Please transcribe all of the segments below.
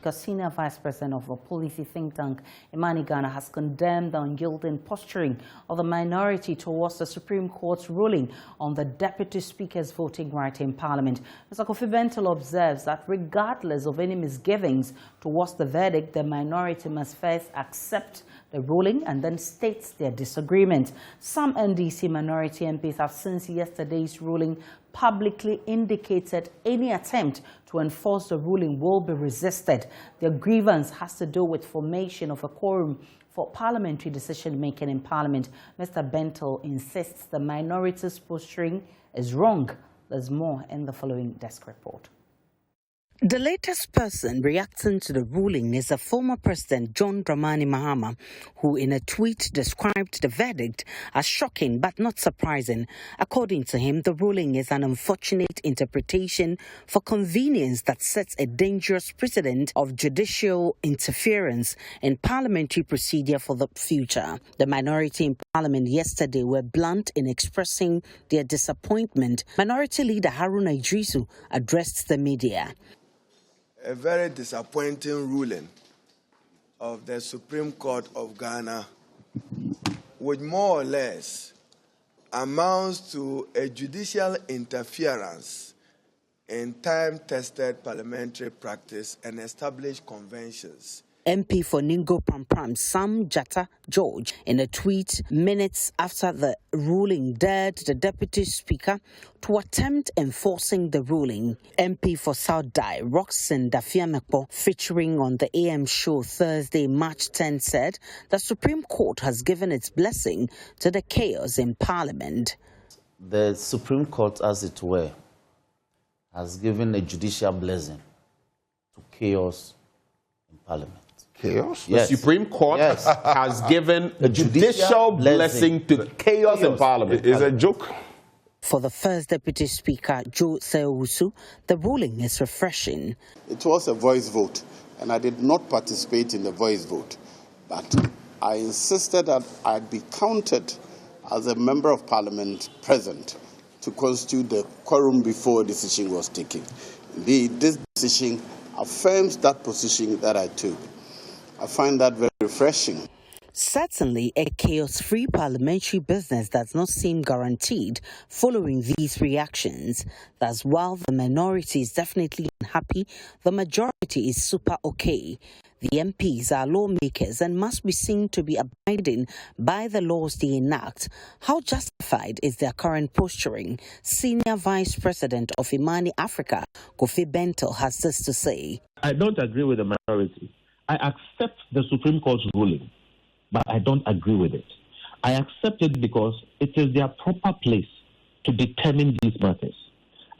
Speaker, Senior Vice President of a policy think tank, Imani Ghana, has condemned the unyielding posturing of the minority towards the Supreme Court's ruling on the Deputy Speaker's voting right in Parliament. Mr. Kofi Bentil observes that regardless of any misgivings towards the verdict, the minority must first accept the ruling and then states their disagreement. Some NDC minority MPs have since yesterday's ruling publicly indicated any attempt to enforce the ruling will be resisted. Their grievance has to do with formation of a quorum for parliamentary decision-making in Parliament. Mr. Bentil insists the minority's posturing is wrong. There's more in the following desk report. The latest person reacting to the ruling is the former President John Dramani Mahama, who in a tweet described the verdict as shocking but not surprising. According to him, the ruling is an unfortunate interpretation for convenience that sets a dangerous precedent of judicial interference in parliamentary procedure for the future. The minority in Parliament yesterday were blunt in expressing their disappointment. Minority Leader Haruna Idrisu addressed the media. A very disappointing ruling of the Supreme Court of Ghana, which more or less amounts to a judicial interference in time-tested parliamentary practice and established conventions. MP for Ningo Prampram, Sam Jatta George, in a tweet minutes after the ruling, dared the Deputy Speaker to attempt enforcing the ruling. MP for South Dai, Roxanne Dafiamekpo, featuring on the AM show Thursday, March 10, said the Supreme Court has given its blessing to the chaos in Parliament. The Supreme Court, as it were, has given a judicial blessing to chaos in Parliament. Chaos? Yes. The Supreme Court has given a judicial blessing to chaos in Parliament. It's a joke. For the first Deputy Speaker, Joe Sewusu, the ruling is refreshing. It was a voice vote, and I did not participate in the voice vote. But I insisted that I'd be counted as a member of Parliament present to constitute the quorum before a decision was taken. Indeed, this decision affirms that position that I took. I find that very refreshing. Certainly, a chaos-free parliamentary business does not seem guaranteed following these reactions. Thus, while the minority is definitely unhappy, the majority is super okay. The MPs are lawmakers and must be seen to be abiding by the laws they enact. How justified is their current posturing? Senior Vice President of Imani Africa, Kofi Bentil, has this to say. I don't agree with the minority. I accept the Supreme Court's ruling, but I don't agree with it. I accept it because it is their proper place to determine these matters.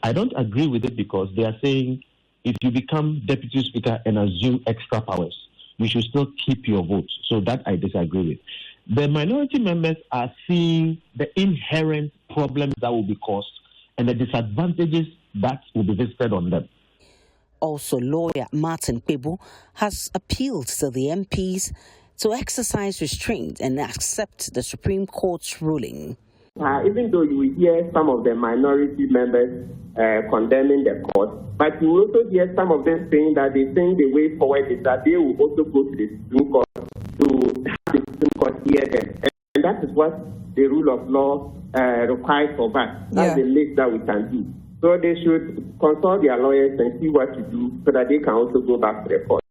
I don't agree with it because they are saying if you become Deputy Speaker and assume extra powers, you should still keep your vote. So that I disagree with. The minority members are seeing the inherent problems that will be caused and the disadvantages that will be visited on them. Also, lawyer Martin Kwebu has appealed to the MPs to exercise restraint and accept the Supreme Court's ruling. Even though you will hear some of the minority members condemning the court, but you will also hear some of them saying that they think the way forward is that they will also go to the Supreme Court to have the Supreme Court hear them. And that is what the rule of law requires of us. That's the least that we can do. So they should consult their lawyers and see what to do so that they can also go back to the court.